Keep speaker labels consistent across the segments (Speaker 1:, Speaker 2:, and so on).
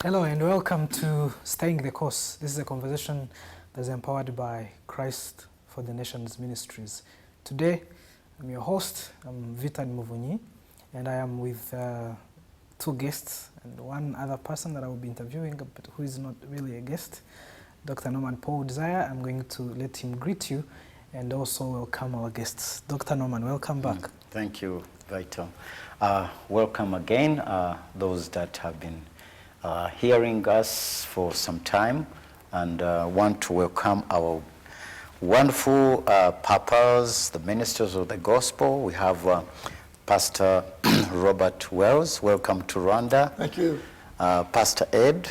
Speaker 1: Hello and welcome to Staying the Course. This is a conversation that's empowered by Christ for the Nations Ministries. Today, I'm your host, I'm Vitan Muvunyi, and I am with two guests and one other person that I will be interviewing, but who is not really a guest, Dr. Norman Paul Desire. I'm going to let him greet you and also welcome our guests. Dr. Norman, welcome back.
Speaker 2: Thank you, Vital. Welcome again, those that have been hearing us for some time, and want to welcome our wonderful papas, the ministers of the gospel. We have Pastor Robert Wells, welcome to Rwanda.
Speaker 3: Thank you.
Speaker 2: Pastor Ed,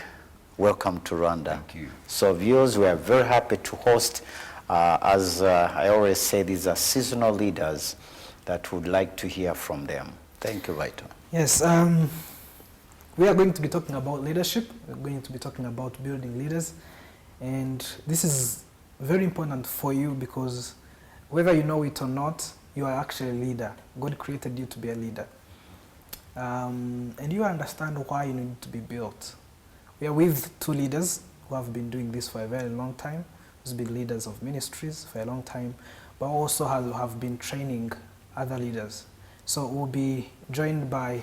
Speaker 2: welcome to Rwanda.
Speaker 4: Thank you.
Speaker 2: So viewers, we are very happy to host, as I always say, these are seasonal leaders that would like to hear from them. Thank you, Vital.
Speaker 1: Yes, we are going to be talking about leadership. We're going to be talking about building leaders. And this is very important for you because whether you know it or not, you are actually a leader. God created you to be a leader. And you understand why you need to be built. We are with two leaders who have been doing this for a very long time, who's been leaders of ministries for a long time, but also have been training other leaders. So we'll be joined by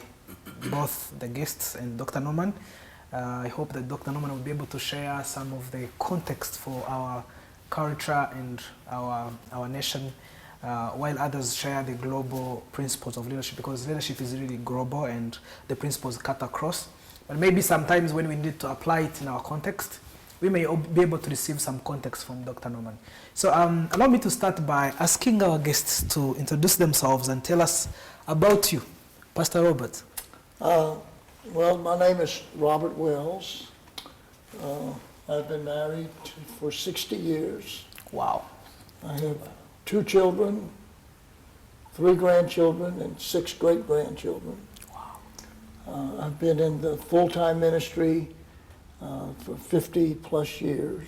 Speaker 1: both the guests and Dr. Norman. I hope that Dr. Norman will be able to share some of the context for our culture and our nation, while others share the global principles of leadership, because leadership is really global and the principles cut across. But maybe sometimes when we need to apply it in our context, we may be able to receive some context from Dr. Norman. So allow me to start by asking our guests to introduce themselves and tell us about you. Pastor Robert.
Speaker 3: Well, my name is Robert Wells. I've been married for 60 years.
Speaker 1: Wow.
Speaker 3: I have 2 children, 3 grandchildren, and 6 great-grandchildren.
Speaker 1: Wow.
Speaker 3: I've been in the full-time ministry for 50-plus years.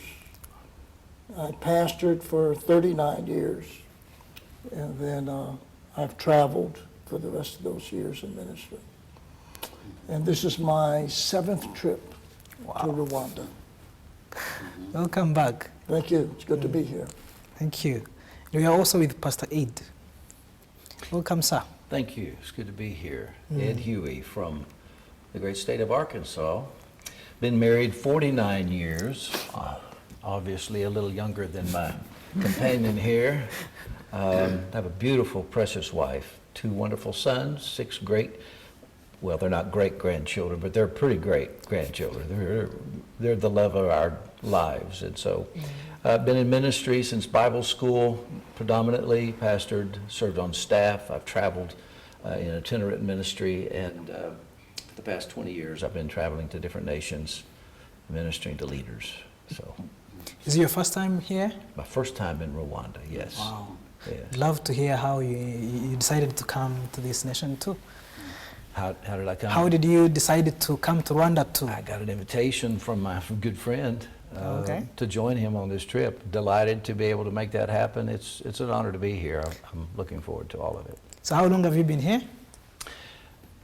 Speaker 3: I pastored for 39 years, and then I've traveled for the rest of those years in ministry. And this is my 7th trip to Rwanda.
Speaker 1: Welcome back.
Speaker 3: Thank you. It's good to be here.
Speaker 1: Thank you. We are also with Pastor Ed. Welcome, sir.
Speaker 4: Thank you. It's good to be here. Ed Huey from the great state of Arkansas. Been married 49 years, obviously a little younger than my companion here. Have a beautiful, precious wife, 2 wonderful sons, 6 great, well, they're not great-grandchildren, but they're pretty great grandchildren. They're the love of our lives. And so I've been in ministry since Bible school, predominantly, pastored, served on staff. I've traveled in itinerant ministry, and for the past 20 years I've been traveling to different nations, ministering to leaders. So,
Speaker 1: Is it your first time here?
Speaker 4: my first time in Rwanda, yes.
Speaker 1: Wow.
Speaker 4: Yes.
Speaker 1: Love to hear how you decided to come to this nation too.
Speaker 4: How did I come?
Speaker 1: How did you decide to come to Rwanda too?
Speaker 4: I got an invitation from my good friend
Speaker 1: Okay.
Speaker 4: to join him on this trip. Delighted to be able to make that happen. It's an honor to be here. I'm looking forward to all of it.
Speaker 1: So how long have you been here?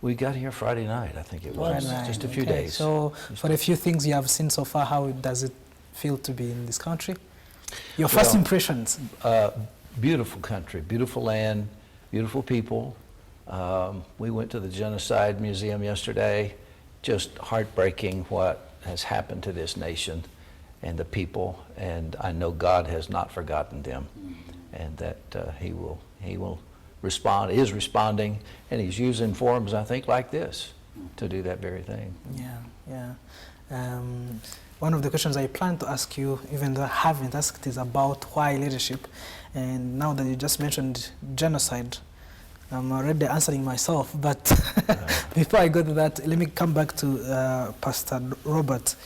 Speaker 4: We got here Friday night, I think it was.
Speaker 1: Friday
Speaker 4: Just a
Speaker 1: night,
Speaker 4: few
Speaker 1: okay.
Speaker 4: days.
Speaker 1: So for the few things you have seen so far, how does it feel to be in this country? Your first
Speaker 4: Well,
Speaker 1: impressions?
Speaker 4: Beautiful country, beautiful land, beautiful people. We went to the Genocide Museum yesterday. Just heartbreaking what has happened to this nation and the people, and I know God has not forgotten them, and that he will respond, is responding, and he's using forums, I think, like this to do that very thing.
Speaker 1: Yeah. One of the questions I plan to ask you, even though I haven't asked, is about why leadership. And now that you just mentioned genocide, I'm already answering myself, but before I go to that, let me come back to Pastor Robert.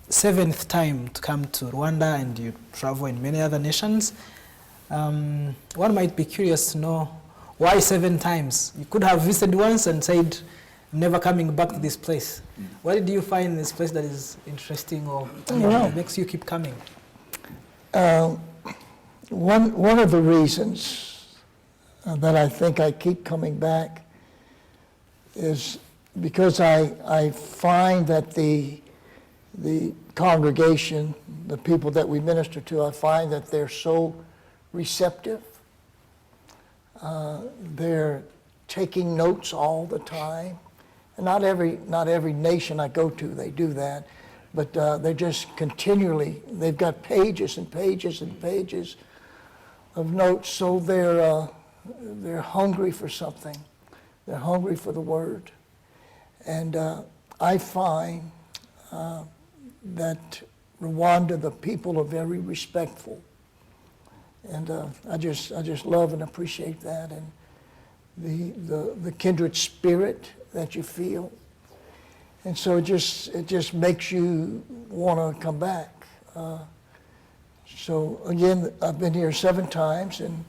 Speaker 1: 7th time to come to Rwanda, and you travel in many other nations. One might be curious to know why 7 times? You could have visited once and said, I'm never coming back to this place. What did you find in this place that is interesting or that makes you keep coming?
Speaker 3: One of the reasons that I think I keep coming back is because I find that the the congregation, the people that we minister to, I find that they're so receptive. They're taking notes all the time. And not every nation I go to, they do that. But they're just continually, they've got pages and pages and pages of notes. So they're hungry for something. They're hungry for the Word. And I find that Rwanda, the people are very respectful. And I just love and appreciate that. And the kindred spirit that you feel. And so it just makes you want to come back. So again, I've been here 7 times, and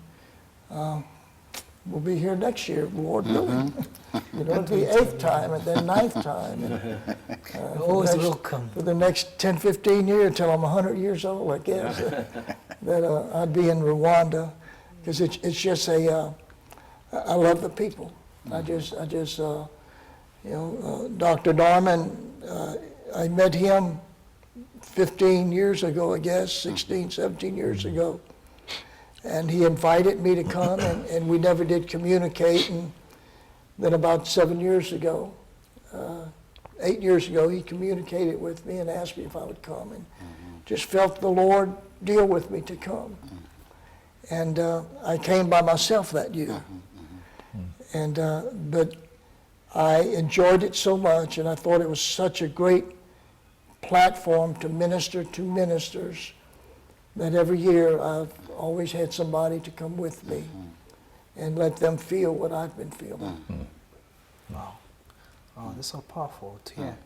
Speaker 3: we'll be here next year, Lord willing. It'll be 8th time, and then 9th time. And,
Speaker 1: always welcome.
Speaker 3: For the next 10, 15 years, until I'm 100 years old, I guess, that I'd be in Rwanda, because it's just I love the people. I just Dr. Darman, I met him 15 years ago, I guess, 16, 17 years ago. And he invited me to come, and we never did communicate. And then about 7 years ago, 8 years ago, he communicated with me and asked me if I would come, and just felt the Lord deal with me to come. And I came by myself that year. And but I enjoyed it so much, and I thought it was such a great platform to minister to ministers, that every year I've always had somebody to come with me and let them feel what I've been feeling.
Speaker 1: Wow. Oh, that's so powerful to hear.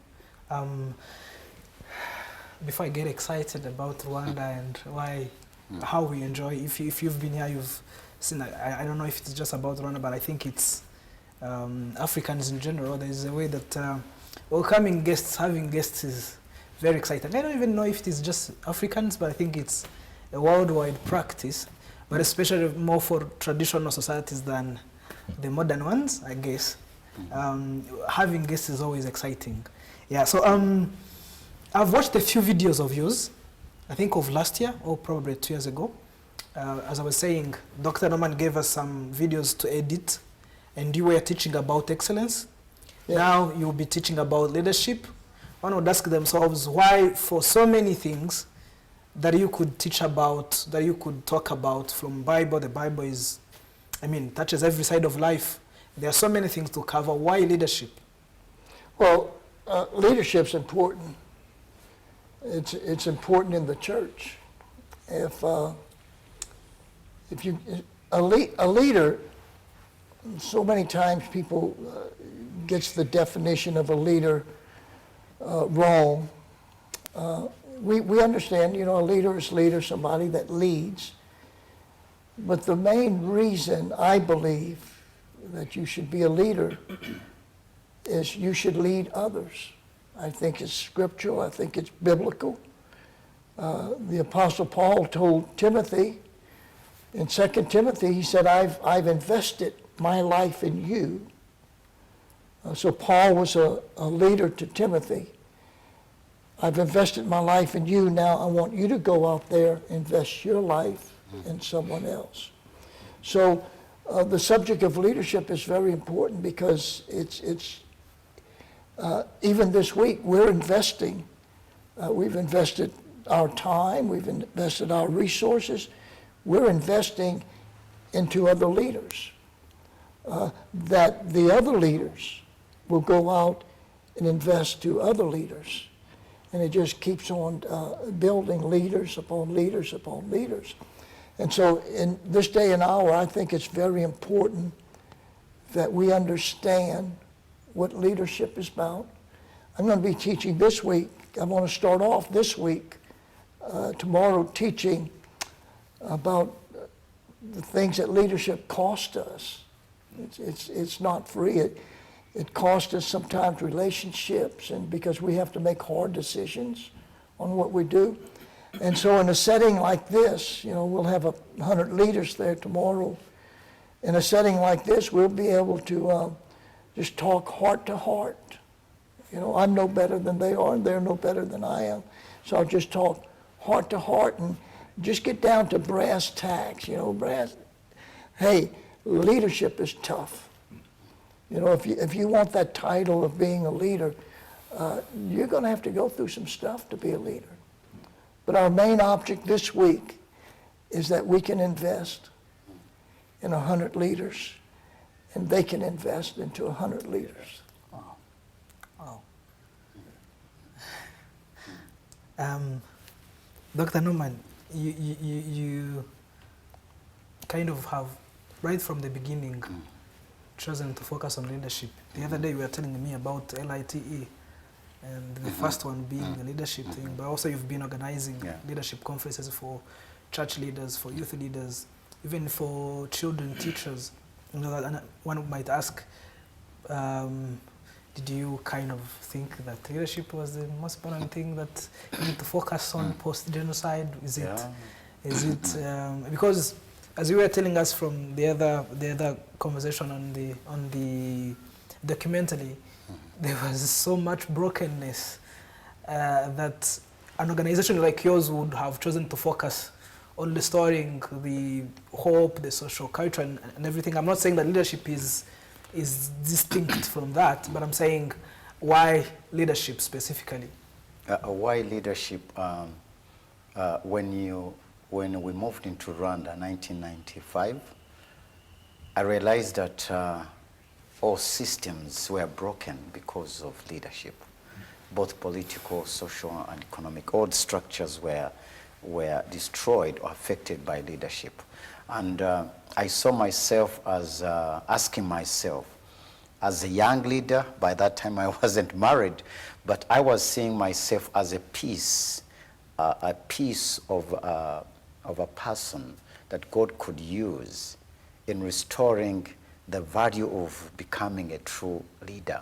Speaker 1: Before I get excited about Rwanda and how we enjoy, if you've been here, you've seen, I don't know if it's just about Rwanda, but I think it's Africans in general. There's a way that welcoming guests, having guests is very exciting. I don't even know if it is just Africans, but I think it's a worldwide practice, but especially more for traditional societies than the modern ones, I guess. Having guests is always exciting. Yeah, so I've watched a few videos of yours, I think of last year or probably 2 years ago. As I was saying, Dr. Norman gave us some videos to edit, and you were teaching about excellence. Yeah. Now you'll be teaching about leadership. One would ask themselves why, for so many things that you could teach about, that you could talk about from Bible, the Bible is, touches every side of life. There are so many things to cover. Why leadership? Well,
Speaker 3: Leadership's important. It's important in the church. If you a leader, so many times people gets the definition of a leader wrong. We understand, a leader is leader, somebody that leads. But the main reason I believe that you should be a leader is you should lead others. I think it's scriptural. I think it's biblical. The Apostle Paul told Timothy, in 2 Timothy, he said, I've invested my life in you. So Paul was a leader to Timothy. I've invested my life in you. Now I want you to go out there, invest your life in someone else. So the subject of leadership is very important, because it's even this week we're investing. We've invested our time. We've invested our resources. We're investing into other leaders. That the other leaders will go out and invest to other leaders. And it just keeps on building leaders upon leaders upon leaders. And so in this day and hour, I think it's very important that we understand what leadership is about. I'm going to be teaching this week. I want to start off this week, tomorrow, teaching about the things that leadership costs us. It's not free. It costs us sometimes relationships, and because we have to make hard decisions on what we do. And so in a setting like this, we'll have 100 leaders there tomorrow. In a setting like this, we'll be able to just talk heart to heart You know, I'm no better than they are, and they're no better than I am. So I'll just talk heart to heart and just get down to brass tacks, you know, hey, leadership is tough. You know, if you want that title of being a leader, you're going to have to go through some stuff to be a leader. But our main object this week is that we can invest in 100 leaders, and they can invest into 100 leaders.
Speaker 1: Wow. Dr. Norman, you kind of have, right from the beginning, chosen to focus on leadership. The other day you were telling me about LITE, and the first one being the leadership thing, but also you've been organizing leadership conferences for church leaders, for youth leaders, even for children teachers. You know, and one might ask, did you kind of think that leadership was the most important thing that you need to focus on post-genocide? Is it because, as you were telling us from the other conversation on the documentary, there was so much brokenness that an organization like yours would have chosen to focus on restoring the hope, the social culture, and everything. I'm not saying that leadership is distinct from that, but I'm saying why leadership specifically?
Speaker 2: Why leadership? When we moved into Rwanda, 1995, I realized that all systems were broken because of leadership, both political, social, and economic. All structures were destroyed or affected by leadership. And I saw myself as asking myself, as a young leader, by that time I wasn't married, but I was seeing myself as a piece of a person that God could use in restoring the value of becoming a true leader.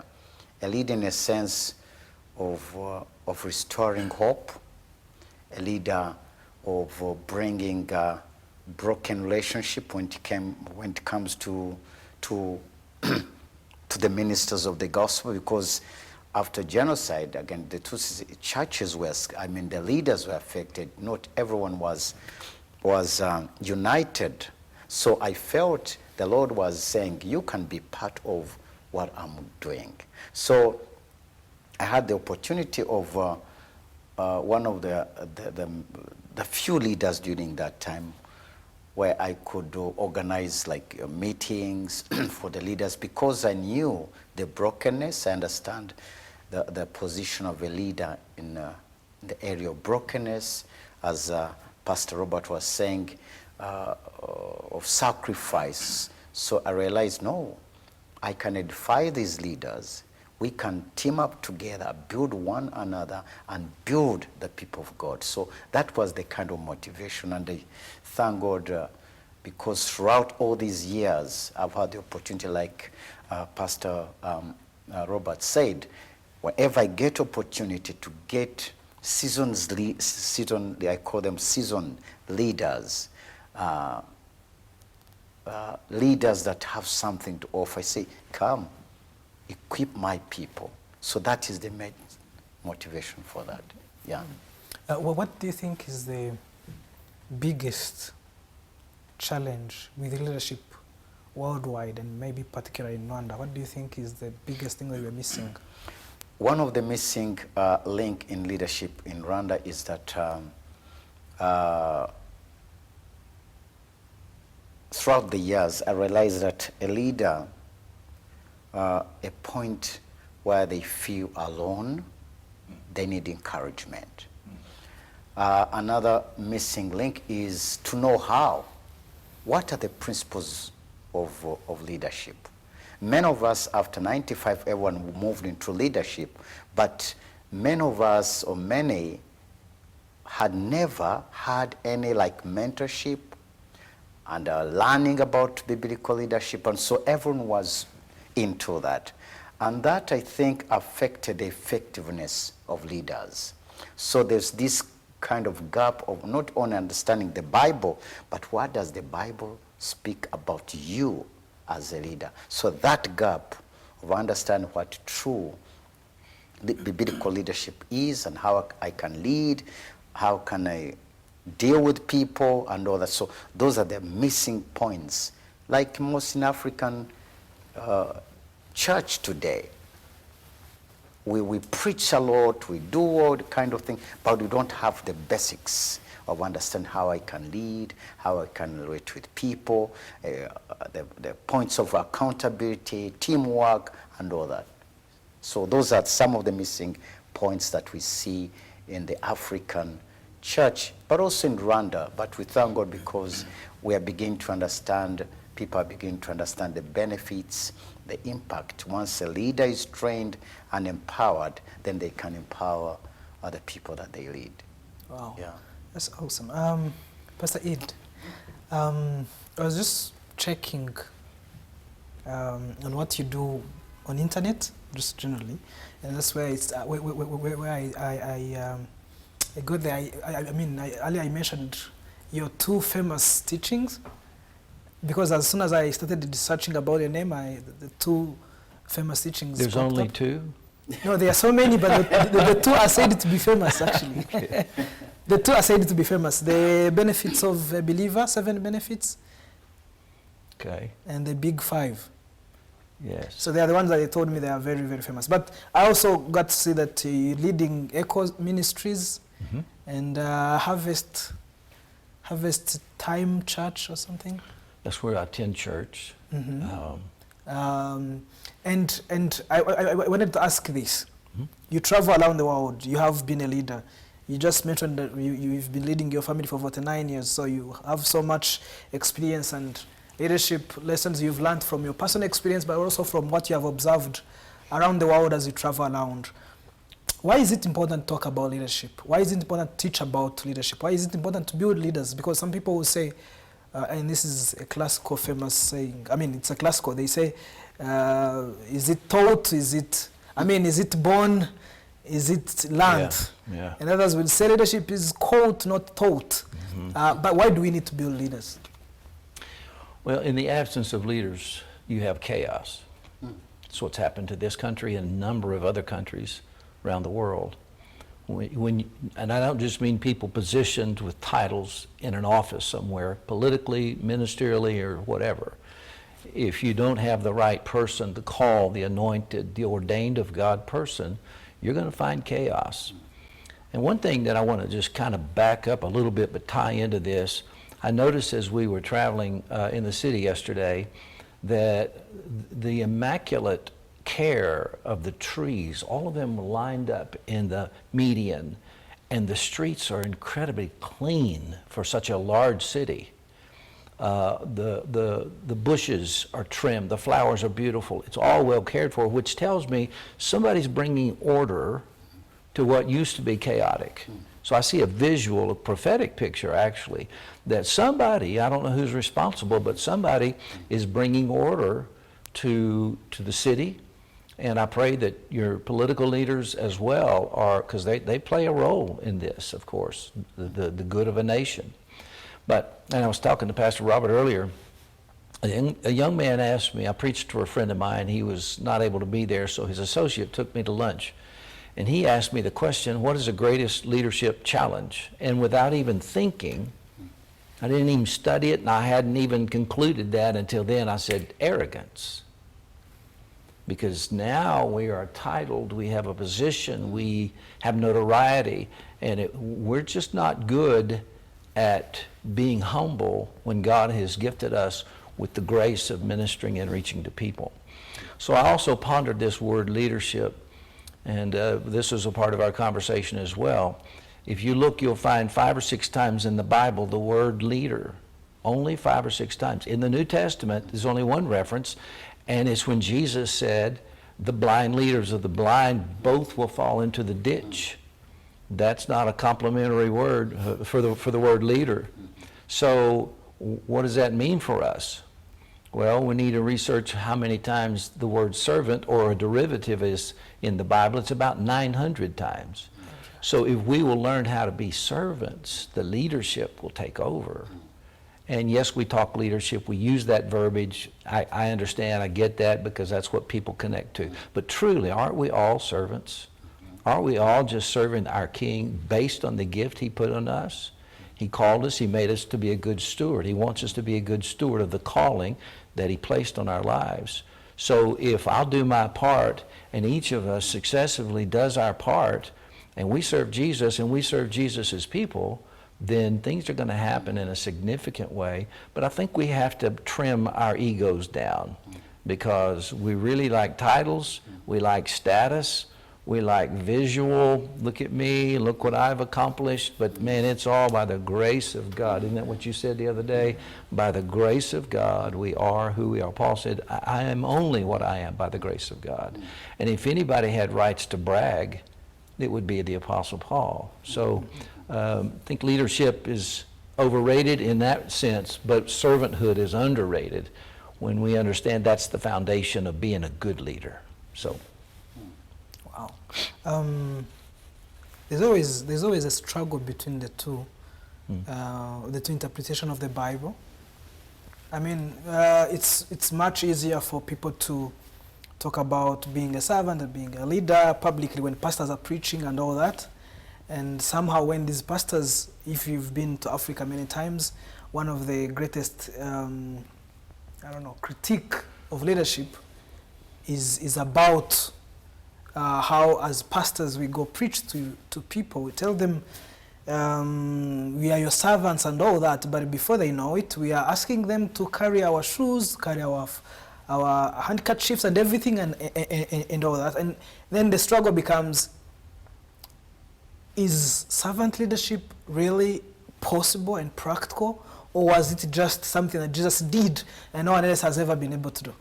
Speaker 2: A leader in a sense of restoring hope, a leader of bringing broken relationship when it comes to the ministers of the gospel, because after genocide, again, the Tutsi churches the leaders were affected. Not everyone was united. So I felt the Lord was saying, you can be part of what I'm doing. So I had the opportunity of one of the few leaders during that time where I could organize like meetings for the leaders, because I knew the brokenness. I understand the position of a leader in the area of brokenness, as Pastor Robert was saying, of sacrifice. So I realized, no, I can edify these leaders. We can team up together, build one another, and build the people of God. So that was the kind of motivation, and I thank God because throughout all these years, I've had the opportunity, like Pastor Robert said, whenever I get opportunity to get I call them seasoned leaders, leaders that have something to offer, I say, come, equip my people. So that is the main motivation for that. Yeah.
Speaker 1: Well, what do you think is the biggest challenge with leadership worldwide, and maybe particularly in Rwanda? What do you think is the biggest thing that we're missing?
Speaker 2: One of the missing link in leadership in Rwanda is that throughout the years, I realized that a leader, a point where they feel alone, they need encouragement. Another missing link is to know how. What are the principles of leadership? Many of us, after 95, everyone moved into leadership, but many of us, or many, had never had any like mentorship and learning about biblical leadership, and so everyone was into that. And that, I think, affected the effectiveness of leaders. So there's this kind of gap of not only understanding the Bible, but what does the Bible speak about you as a leader? So that gap of understanding what true biblical leadership is and how I can lead, how can I deal with people and all that. So those are the missing points. Like most in African church today, we preach a lot, we do all the kind of thing, but we don't have the basics of understand how I can lead, how I can relate with people, the points of accountability, teamwork, and all that. So those are some of the missing points that we see in the African church, but also in Rwanda. But we thank God because we are beginning to understand, people are beginning to understand the benefits, the impact. Once a leader is trained and empowered, then they can empower other people that they lead.
Speaker 1: Wow.
Speaker 2: Yeah.
Speaker 1: That's awesome. Pastor Ed, I was just checking on what you do on internet, just generally, and that's where it's where I got there. Earlier I mentioned your two famous teachings, because as soon as I started researching about your name, the two famous teachings.
Speaker 4: There's
Speaker 1: popped
Speaker 4: only
Speaker 1: up.
Speaker 4: two?
Speaker 1: No, there are so many, but the two are said to be famous, actually. The two are said to be famous. The benefits of a believer, 7 benefits,
Speaker 4: Okay,
Speaker 1: and the big 5.
Speaker 4: yes.
Speaker 1: So they are the ones that they told me they are very, very famous. But I also got to see that you're leading Echo Ministries
Speaker 4: Mhm.
Speaker 1: and Harvest Time Church or something.
Speaker 4: That's where I attend church.
Speaker 1: Mhm. And I wanted to ask this. You travel around the world. You have been a leader. You just mentioned that you've been leading your family for 49 years, so you have so much experience and leadership lessons you've learned from your personal experience, but also from what you have observed around the world as you travel around. Why is it important to talk about leadership? Why is it important to teach about leadership? Why is it important to build leaders? Because some people will say, and this is a classical famous saying, it's a classical, they say, is it taught, is it born, is it learned?
Speaker 4: Yeah.
Speaker 1: And others will say leadership is caught, not taught. But why do we need to build leaders?
Speaker 4: Well, in the absence of leaders, you have chaos. That's what's happened to this country and a number of other countries around the world. And I don't just mean people positioned with titles in an office somewhere, politically, ministerially, or whatever. If you don't have the right person to call the anointed, the ordained of God person, you're going to find chaos. And one thing that I want to just kind of back up a little bit but tie into this, I noticed as we were traveling in the city yesterday that the immaculate care of the trees, all of them lined up in the median, and the streets are incredibly clean for such a large city. The bushes are trimmed, the flowers are beautiful, it's all well cared for, which tells me somebody's bringing order to what used to be chaotic. So I see a visual, a prophetic picture actually, that somebody, I don't know who's responsible, but somebody is bringing order to the city. And I pray that your political leaders as well are, because they play a role in this, of course, the good of a nation. And I was talking to Pastor Robert earlier, a young man asked me, I preached to a friend of mine, he was not able to be there, so his associate took me to lunch. And he asked me the question, what is the greatest leadership challenge? And without even thinking, I didn't even study it, and I hadn't even concluded that until then, I said, arrogance. Because now we are titled, we have a position, we have notoriety, and we're just not good at being humble when God has gifted us with the grace of ministering and reaching to people. So I also pondered this word leadership, and this is a part of our conversation as well. If you look, you'll find 5 or 6 times in the Bible the word leader, only 5 or 6 times. In the New Testament, there's only one reference, and it's when Jesus said, the blind leaders of the blind both will fall into the ditch. That's not a complimentary word for the word leader. So what does that mean for us? Well, we need to research how many times the word servant or a derivative is in the Bible. It's about 900 times. So if we will learn how to be servants, the leadership will take over. And yes, we talk leadership, we use that verbiage. I understand, I get that, because that's what people connect to. But truly, aren't we all servants? Aren't we all just serving our King based on the gift he put on us? He called us, he made us to be a good steward. He wants us to be a good steward of the calling that he placed on our lives. So if I'll do my part, and each of us successively does our part, and we serve Jesus and we serve Jesus as people, then things are going to happen in a significant way. But I think we have to trim our egos down, because we really like titles, we like status, we like visual, look at me, look what I've accomplished, but man, it's all by the grace of God. Isn't that what you said the other day? By the grace of God, we are who we are. Paul said, I am only what I am by the grace of God. And if anybody had rights to brag, it would be the Apostle Paul. So I think leadership is overrated in that sense, but servanthood is underrated when we understand that's the foundation of being a good leader. So.
Speaker 1: Wow. There's always a struggle between the two interpretation of the Bible. I mean, it's much easier for people to talk about being a servant and being a leader publicly when pastors are preaching and all that. And somehow when these pastors, if you've been to Africa many times, one of the greatest, critique of leadership is about how as pastors we go preach to people. We tell them we are your servants and all that, but before they know it, we are asking them to carry our shoes, carry our handkerchiefs and everything and all that. And then the struggle becomes, is servant leadership really possible and practical, or was it just something that Jesus did and no one else has ever been able to do?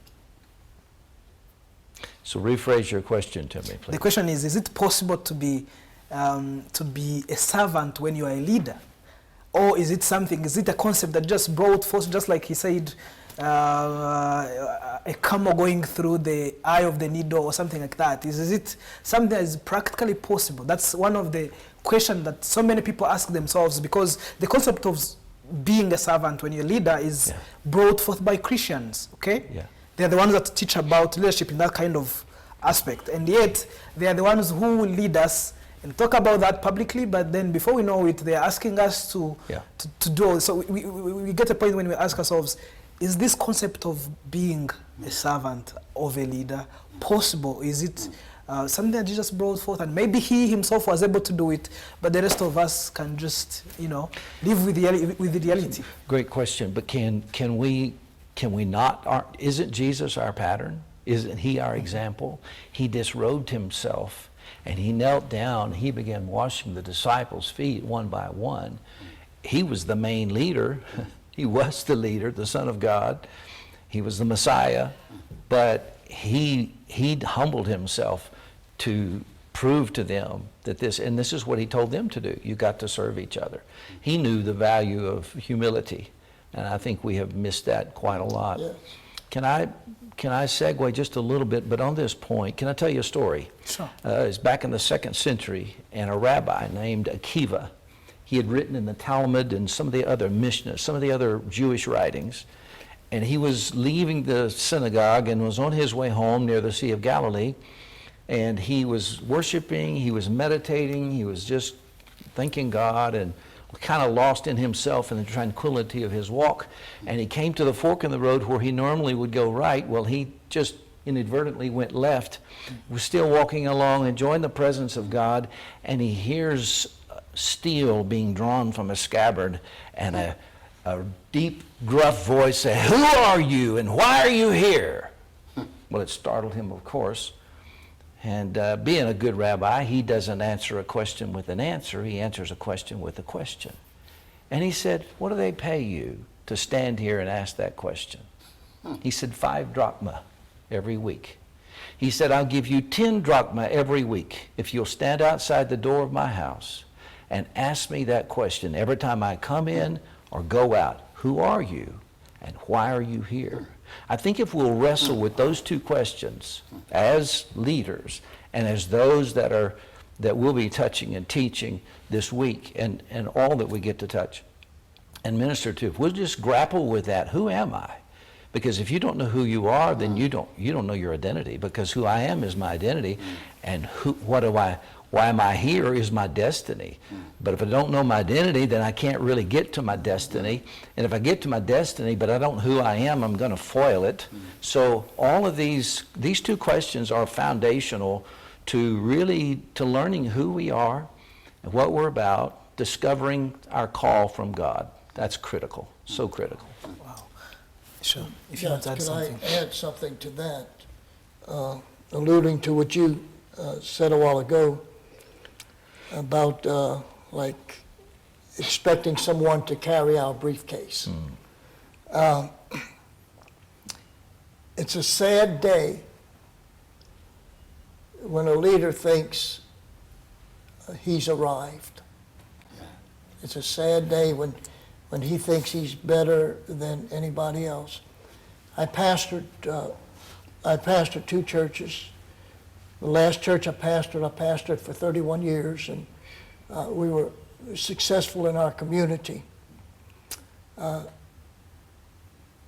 Speaker 1: So
Speaker 4: rephrase your question to me, please.
Speaker 1: The question is it possible to be a servant when you are a leader? Or is it a concept that just brought forth, just like he said, a camel going through the eye of the needle or something like that? Is it something that is practically possible? That's one of the questions that so many people ask themselves, because the concept of being a servant when you're a leader is brought forth by Christians, okay? Yeah. They're the ones that teach about leadership in that kind of aspect. And yet, they are the ones who lead us and talk about that publicly, but then before we know it, they're asking us to do. So we get a point when we ask ourselves, is this concept of being a servant of a leader possible? Is it something that Jesus brought forth, and maybe he himself was able to do it, but the rest of us can just, live with the reality?
Speaker 4: Great question, but can we not? Isn't Jesus our pattern? Isn't he our example? He disrobed himself and he knelt down. He began washing the disciples' feet one by one. He was the main leader. He was the leader, the Son of God. He was the Messiah, but he humbled himself to prove to them that this is what he told them to do. You got to serve each other. He knew the value of humility, and I think we have missed that quite a lot. Yes. Can I segue just a little bit, but on this point, can I tell you a story?
Speaker 1: Sure.
Speaker 4: It's back in the 2nd century, and a rabbi named Akiva, he had written in the Talmud and some of the other Mishnahs, some of the other Jewish writings, and he was leaving the synagogue and was on his way home near the Sea of Galilee, and he was worshiping, he was meditating, he was just thanking God and kind of lost in himself in the tranquility of his walk. And he came to the fork in the road where he normally would go right. Well, he just inadvertently went left, was still walking along, enjoying the presence of God, and he hears steel being drawn from a scabbard and a deep, gruff voice say, "Who are you and why are you here?" Well, it startled him, of course. And being a good rabbi, he doesn't answer a question with an answer. He answers a question with a question. And he said, "What do they pay you to stand here and ask that question?" He said, 5 drachma every week. He said, "I'll give you 10 drachma every week if you'll stand outside the door of my house and ask me that question every time I come in or go out. Who are you and why are you here?" I think if we'll wrestle with those 2 questions as leaders and as those that we'll be touching and teaching this week and all that we get to touch and minister to, if we'll just grapple with that, who am I? Because if you don't know who you are, then you don't know your identity, because who I am is my identity, and what Why am I here is my destiny. But if I don't know my identity, then I can't really get to my destiny. And if I get to my destiny, but I don't know who I am, I'm going to foil it. So all of these two questions are foundational to learning who we are and what we're about, discovering our call from God. That's critical, so critical.
Speaker 1: Wow. Sure. If you
Speaker 3: Yeah,
Speaker 1: want to add
Speaker 3: can
Speaker 1: something.
Speaker 3: I add something to that? Alluding to what you said a while ago about like expecting someone to carry our briefcase. It's a sad day when a leader thinks he's arrived. It's a sad day when he thinks he's better than anybody else. I pastored 2 churches. The last church I pastored for 31 years, and we were successful in our community. And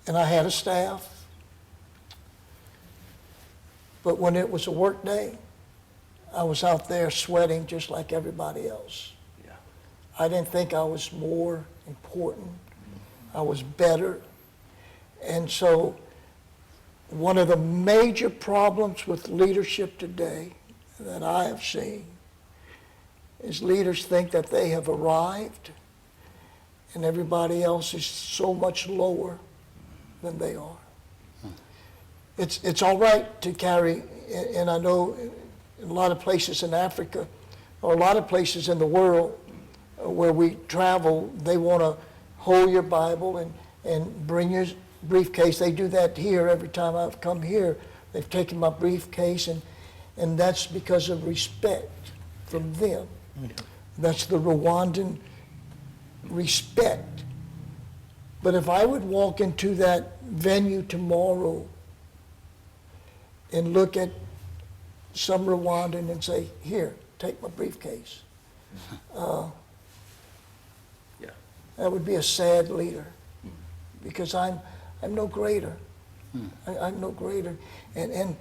Speaker 3: I had a staff. But when it was a work day, I was out there sweating just like everybody else.
Speaker 4: Yeah.
Speaker 3: I didn't think I was more important. I was better. And so one of the major problems with leadership today that I have seen is leaders think that they have arrived and everybody else is so much lower than they are. It's all right to carry, and I know in a lot of places in Africa or a lot of places in the world where we travel, they want to hold your Bible and bring your briefcase. They do that here every time I've come here. They've taken my briefcase, and that's because of respect from them. That's the Rwandan respect. But if I would walk into that venue tomorrow and look at some Rwandan and say, here, take my briefcase, that would be a sad leader, because I'm no greater. I'm no greater. And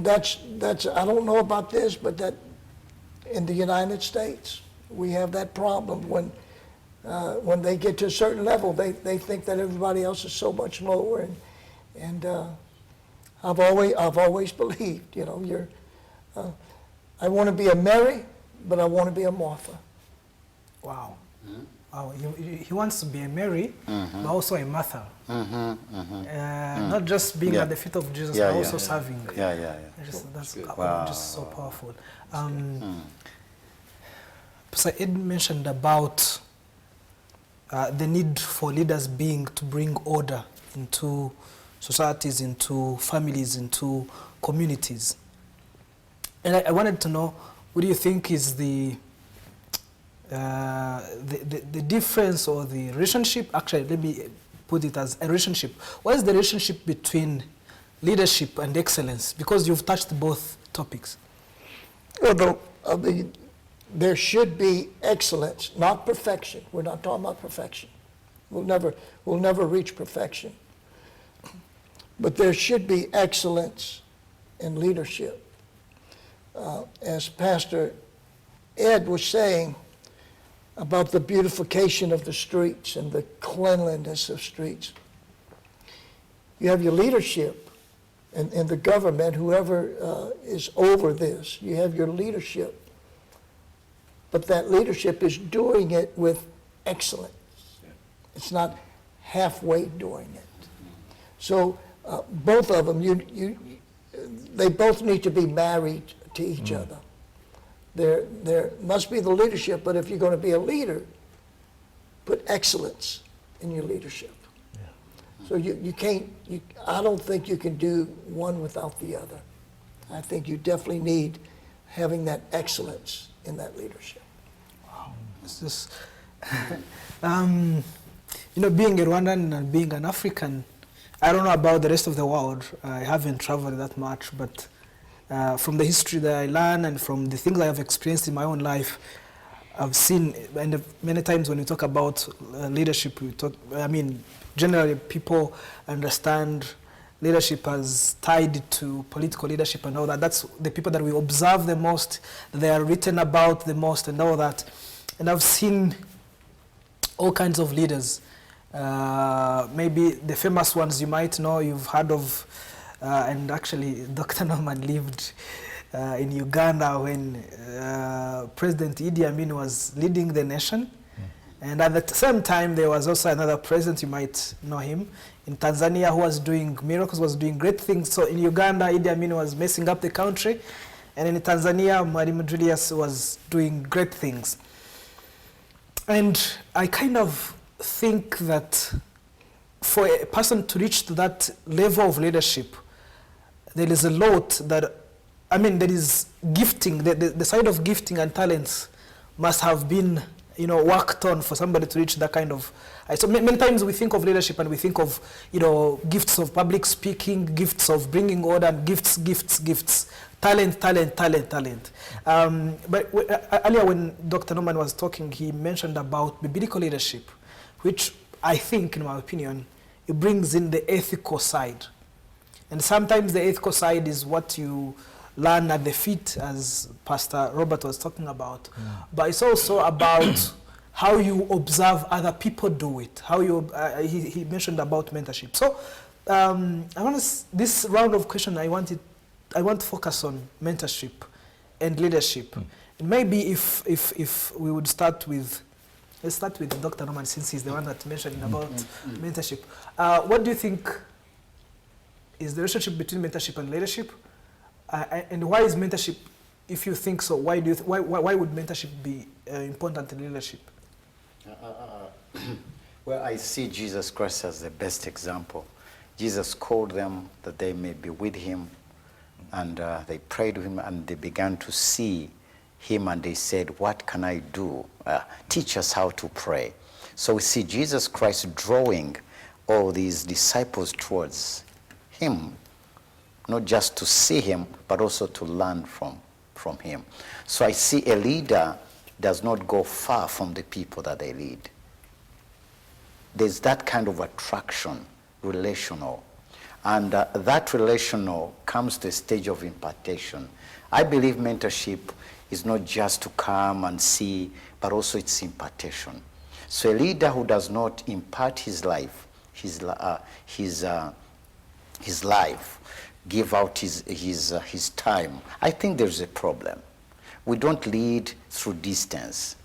Speaker 3: that's I don't know about this, but that in the United States, we have that problem when they get to a certain level, they think that everybody else is so much lower. And I've always believed, I want to be a Mary, but I want to be a Martha.
Speaker 1: Wow. Wow. He wants to be a Mary, but also a Martha. Not just being at the feet of Jesus, but also serving. That's just so powerful. Pastor Ed mentioned about the need for leaders to bring order into societies, into families, into communities. And I wanted to know, what do you think is the difference or the relationship? Actually, let me put it as a relationship. What is the relationship between leadership and excellence? Because you've touched both topics.
Speaker 3: Well, there should be excellence, not perfection. We're not talking about perfection. We'll never reach perfection. But there should be excellence in leadership. As Pastor Ed was saying about the beautification of the streets and the cleanliness of streets, you have your leadership and the government, whoever is over this, you have your leadership. But that leadership is doing it with excellence. It's not halfway doing it. So both of them, they both need to be married to each other. There must be the leadership, but if you're going to be a leader, put excellence in your leadership. So you can't, I don't think you can do one without the other. I think you definitely need having that excellence in that leadership.
Speaker 1: Wow. It's just, being a Rwandan and being an African, I don't know about the rest of the world. I haven't traveled that much, but from the history that I learn and from the things I have experienced in my own life, I've seen, and many times when we talk about leadership, generally people understand leadership as tied to political leadership and all that. That's the people that we observe the most, they are written about the most and all that. And I've seen all kinds of leaders. Maybe the famous ones you might know, you've heard of, and actually Dr. Norman lived in Uganda when President Idi Amin was leading the nation. And at the same time, there was also another president, you might know him, in Tanzania, who was doing miracles, was doing great things. So in Uganda, Idi Amin was messing up the country. And in Tanzania, Mwalimu Julius was doing great things. And I kind of think that for a person to reach to that level of leadership, there is a lot that, I mean, there is gifting, the side of gifting and talents must have been, you know, worked on for somebody to reach that kind of. So many times we think of leadership and we think of, you know, gifts of public speaking, gifts of bringing order, gifts, talent. But earlier when Dr. Norman was talking, he mentioned about biblical leadership, which I think, in my opinion, it brings in the ethical side. And sometimes the ethical side is what you learn at the feet, as Pastor Robert was talking about. But it's also about how you observe other people do it. How you, he mentioned about mentorship. So this round of question, I want to focus on mentorship and leadership. And maybe if we would start with, let's start with Dr. Norman, since he's the one that mentioned about mentorship. What do you think is the relationship between mentorship and leadership? And why is mentorship, if you think so, why would mentorship be important in leadership?
Speaker 2: Well, I see Jesus Christ as the best example. Jesus called them that they may be with him, and they prayed with him, and they began to see him, and they said, what can I do? Teach us how to pray. So we see Jesus Christ drawing all these disciples towards him, not just to see him, but also to learn from him. So I see a leader does not go far from the people that they lead. There's that kind of attraction, relational. And that relational comes to a stage of impartation. I believe mentorship is not just to come and see, but also it's impartation. So a leader who does not impart his life, his life, give out his time, I think there's a problem. We don't lead through distance.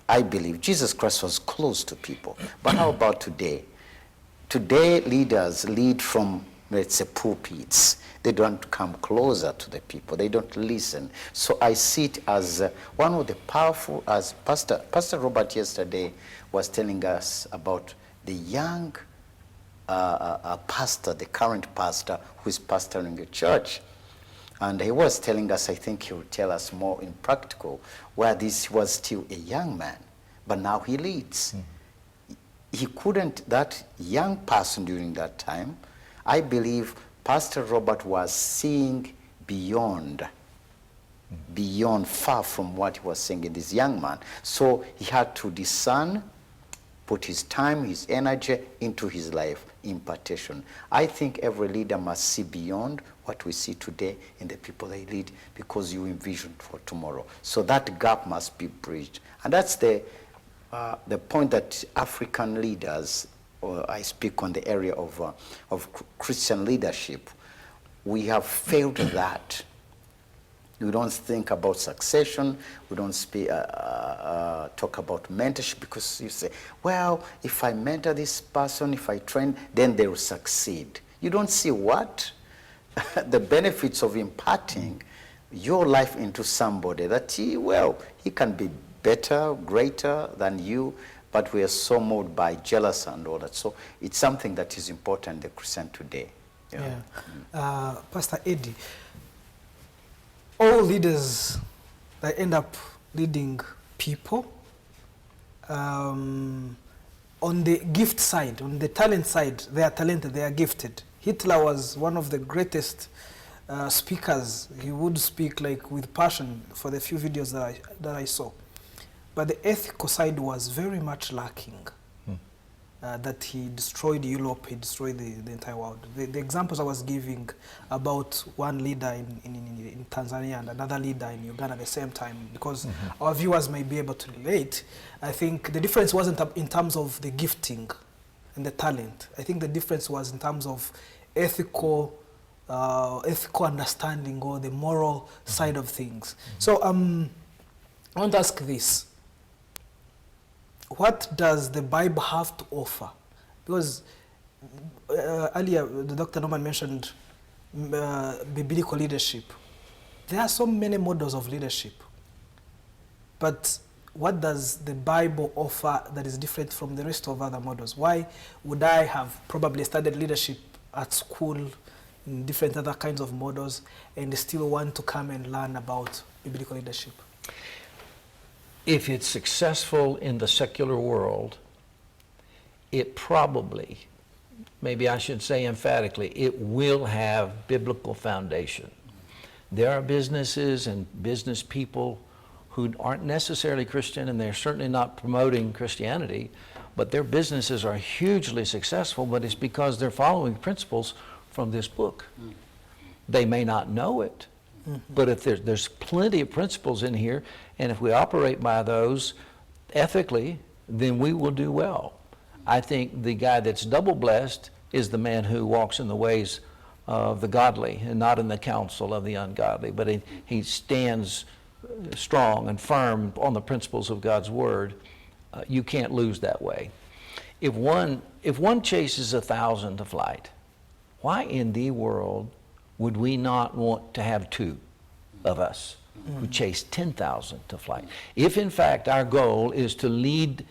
Speaker 2: I believe Jesus Christ was close to people. But how about today? Today, leaders lead from, let's say, pulpits. They don't come closer to the people. They don't listen. So I see it as one of the powerful, as Pastor Robert yesterday was telling us about the young pastor, the current pastor who is pastoring a church. And he was telling us, I think he will tell us more in practical, where this was still a young man, but now he leads. He couldn't, that young person during that time, I believe Pastor Robert was seeing beyond, far from what he was saying in this young man. So he had to discern, put his time, his energy into his life, impartation. I think every leader must see beyond what we see today in the people they lead, because you envision for tomorrow. So that gap must be bridged. And that's the point that African leaders, or I speak on the area of Christian leadership, we have failed that. We don't think about succession. We don't talk about mentorship, because you say, well, if I mentor this person, if I train, then they will succeed. You don't see what? The benefits of imparting your life into somebody that he can be better, greater than you, but we are so moved by jealousy and all that. So it's something that is important in the Christian today.
Speaker 1: Pastor Eddie, all leaders that end up leading people, on the gift side, on the talent side, they are talented, they are gifted. Hitler was one of the greatest speakers. He would speak like with passion for the few videos that I saw. But the ethical side was very much lacking. that he destroyed Europe, he destroyed the entire world. The examples I was giving about one leader in Tanzania and another leader in Uganda at the same time, because our viewers may be able to relate, I think the difference wasn't in terms of the gifting and the talent. I think the difference was in terms of ethical understanding or the moral side of things. So I want to ask this. What does the Bible have to offer? Because earlier, Dr. Norman mentioned biblical leadership. There are so many models of leadership. But what does the Bible offer that is different from the rest of other models? Why would I have probably studied leadership at school in different other kinds of models and still want to come and learn about biblical leadership?
Speaker 4: If it's successful in the secular world, it probably, maybe I should say emphatically, it will have biblical foundation. There are businesses and business people who aren't necessarily Christian, and they're certainly not promoting Christianity, but their businesses are hugely successful, but it's because they're following principles from this book. They may not know it, but if there's plenty of principles in here, and if we operate by those ethically, then we will do well. I think the guy that's double blessed is the man who walks in the ways of the godly and not in the counsel of the ungodly, but he stands strong and firm on the principles of God's word. You can't lose that way. If one chases 1,000 to flight, why in the world would we not want to have 2 of us who chase 10,000 to flight? If in fact our goal is to lead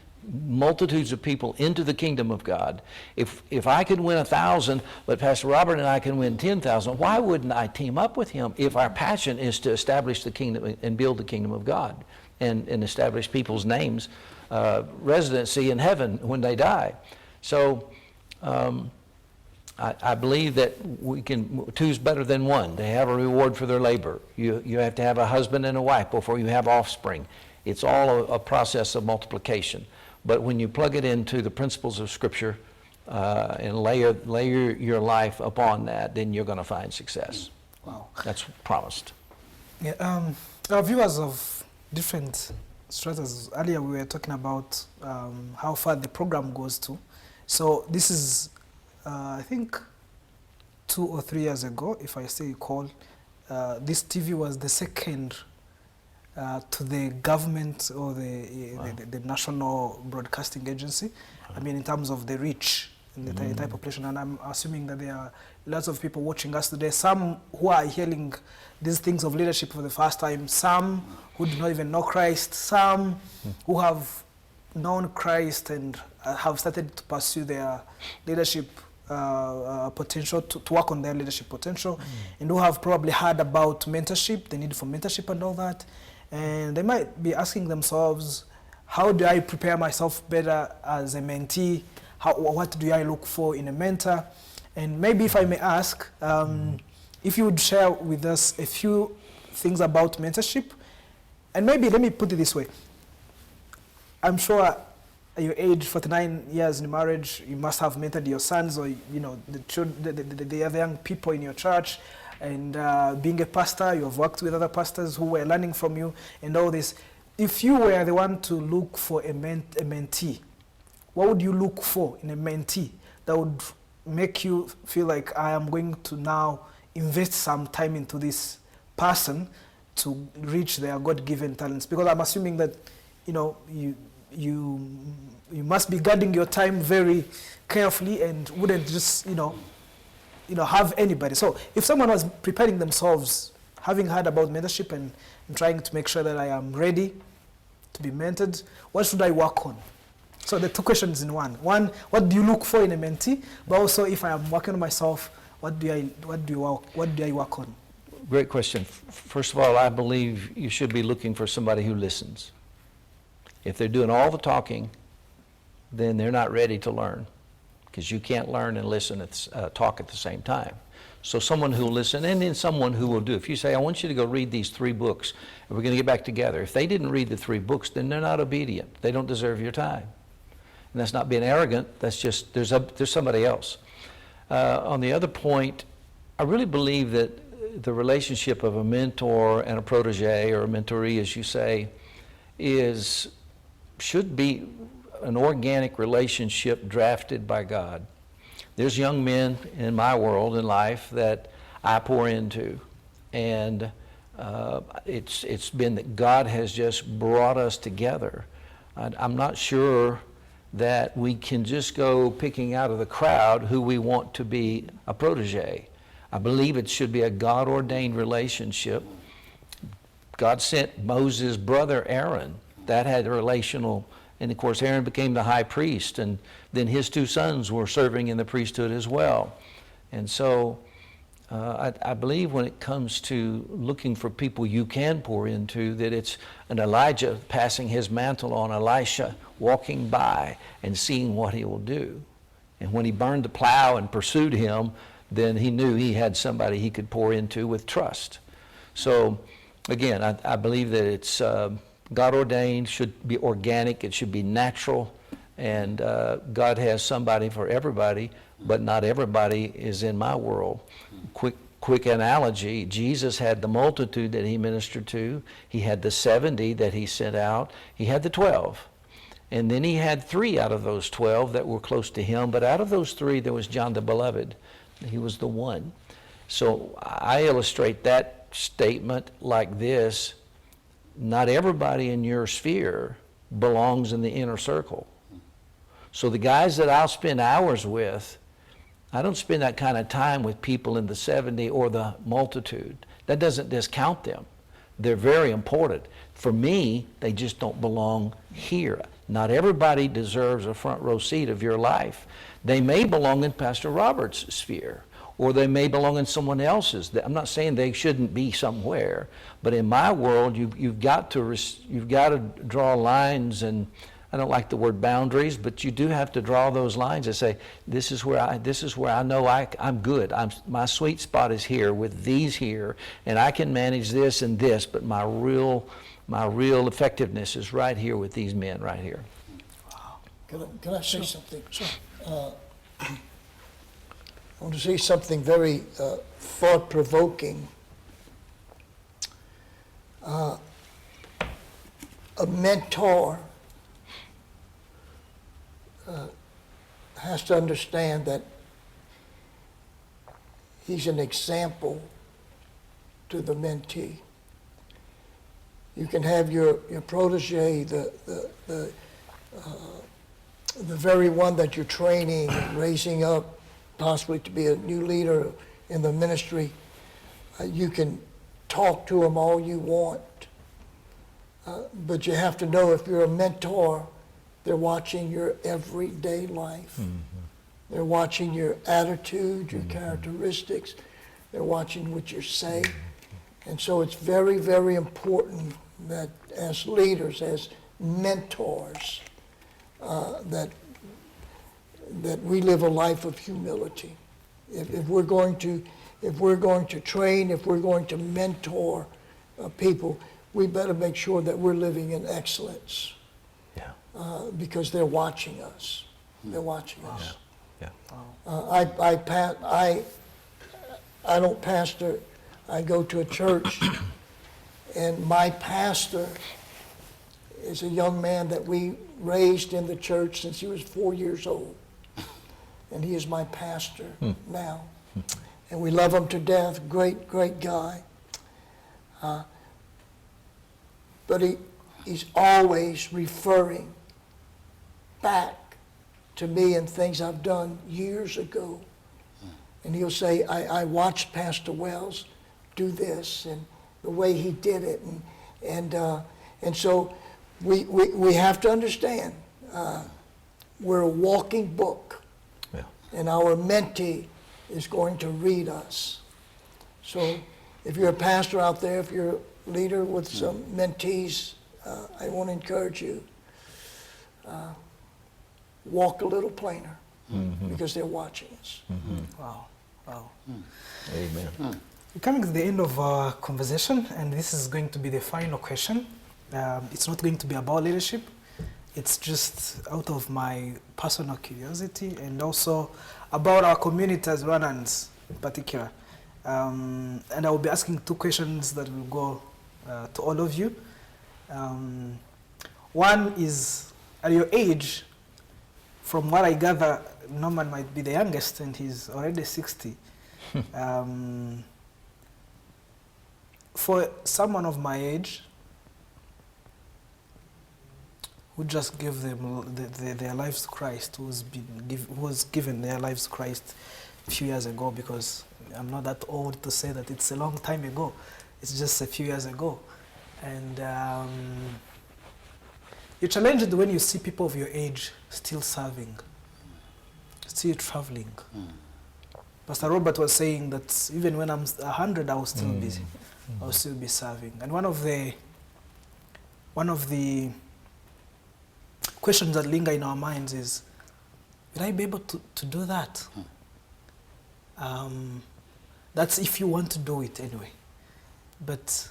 Speaker 4: multitudes of people into the kingdom of God, if I could win 1,000, but Pastor Robert and I can win 10,000, why wouldn't I team up with him if our passion is to establish the kingdom and build the kingdom of God and establish people's names, residency in heaven when they die? So I believe that we can, 2's better than 1. They have a reward for their labor. You have to have a husband and a wife before you have offspring. It's all a process of multiplication. But when you plug it into the principles of Scripture and layer your life upon that, then you're going to find success.
Speaker 1: Wow.
Speaker 4: That's promised.
Speaker 1: Yeah, our viewers of different stratas, earlier we were talking about how far the program goes to. So this is, I think, 2 or 3 years ago, if I still recall, this TV was the second to the government or the National Broadcasting Agency. I mean, in terms of the reach in the entire population. And I'm assuming that there are lots of people watching us today, some who are hearing these things of leadership for the first time, some who do not even know Christ, some who have known Christ and have started to pursue their leadership potential, to work on their leadership potential, and who have probably heard about mentorship, the need for mentorship and all that. And they might be asking themselves, how do I prepare myself better as a mentee? What do I look for in a mentor? And maybe if I may ask, if you would share with us a few things about mentorship, and maybe let me put it this way. I'm sure at your age, 49 years in marriage, you must have mentored your sons or the other young people in your church. And being a pastor, you have worked with other pastors who were learning from you and all this. If you were the one to look for a mentee, what would you look for in a mentee that would make you feel like I am going to now invest some time into this person to reach their God-given talents? Because I'm assuming that, you must be guarding your time very carefully and wouldn't just, have anybody. So if someone was preparing themselves, having heard about mentorship and trying to make sure that I am ready to be mentored, what should I work on? So the 2 questions in one. One, what do you look for in a mentee? But also, if I am working on myself, what do I work on?
Speaker 4: Great question. First of all, I believe you should be looking for somebody who listens. If they're doing all the talking, then they're not ready to learn, because you can't learn and listen talk at the same time. So someone who will listen, and then someone who will do. If you say, I want you to go read these 3 books, and we're going to get back together. If they didn't read the 3 books, then they're not obedient. They don't deserve your time. And that's not being arrogant, that's just, there's somebody else. On the other point, I really believe that the relationship of a mentor and a protege, or a mentoree as you say, should be an organic relationship drafted by God. There's young men in my world in life that I pour into, and it's been that God has just brought us together. I'm not sure that we can just go picking out of the crowd who we want to be a protege. I believe it should be a God-ordained relationship. God sent Moses' brother Aaron. That had a relational, and of course Aaron became the high priest, and then his two sons were serving in the priesthood as well. And so I believe when it comes to looking for people you can pour into, that it's an Elijah passing his mantle on Elisha, walking by and seeing what he will do. And when he burned the plow and pursued him, then he knew he had somebody he could pour into with trust. So again, I believe that it's God ordained, should be organic, it should be natural, and God has somebody for everybody, but not everybody is in my world. Quick analogy, Jesus had the multitude that he ministered to, he had the 70 that he sent out, he had the 12. And then he had 3 out of those 12 that were close to him, but out of those 3 there was John the Beloved. He was the one. So I illustrate that statement like this: not everybody in your sphere belongs in the inner circle. So the guys that I'll spend hours with, I don't spend that kind of time with people in the 70 or the multitude. That doesn't discount them. They're very important. For me, they just don't belong here. Not everybody deserves a front row seat of your life. They may belong in Pastor Robert's sphere, or they may belong in someone else's. I'm not saying they shouldn't be somewhere, but in my world, you've got to draw lines, and I don't like the word boundaries, but you do have to draw those lines and say, this is where I know I'm good. My sweet spot is here with these here, and I can manage this and this, but my real effectiveness is right here with these men right here.
Speaker 3: Wow. Can I say something? Sure. I want to say something very thought-provoking. A mentor has to understand that he's an example to the mentee. You can have your protege, the very one that you're training and raising up, possibly to be a new leader in the ministry. You can talk to him all you want, but you have to know, if you're a mentor, they're watching your everyday life. Mm-hmm. They're watching your attitude, your characteristics. They're watching what you say. And so it's very, very important that as leaders, as mentors, that we live a life of humility. If we're going to train, if we're going to mentor people, we better make sure that we're living in excellence.
Speaker 4: Yeah.
Speaker 3: Because they're watching us. They're watching us.
Speaker 4: Yeah.
Speaker 3: I don't pastor. I go to a church, and my pastor is a young man that we raised in the church since he was 4 years old. And he is my pastor now. And we love him to death. Great, great guy. But he's always referring back to me and things I've done years ago. And he'll say, I watched Pastor Wells do this, and the way he did it. And so we have to understand, we're a walking book.
Speaker 4: Yeah.
Speaker 3: And our mentee is going to read us. So if you're a pastor out there, if you're a leader with some mentees, I want to encourage you, walk a little plainer, because they're watching us.
Speaker 1: Wow.
Speaker 4: Amen.
Speaker 1: We're coming to the end of our conversation, and this is going to be the final question. It's not going to be about leadership. It's just out of my personal curiosity and also about our community as Rwandans in particular. And I will be asking 2 questions that will go to all of you. One is, at your age, from what I gather, Norman might be the youngest and he's already 60. For someone of my age, who just gave them their lives to Christ, who was given their lives to Christ a few years ago, because I'm not that old to say that it's a long time ago. It's just a few years ago. And you're challenged when you see people of your age still serving, still traveling. Pastor Robert was saying that even when I'm 100, I will still be, I will still be serving. And one of the questions that linger in our minds is, will I be able to do that? That's if you want to do it anyway. But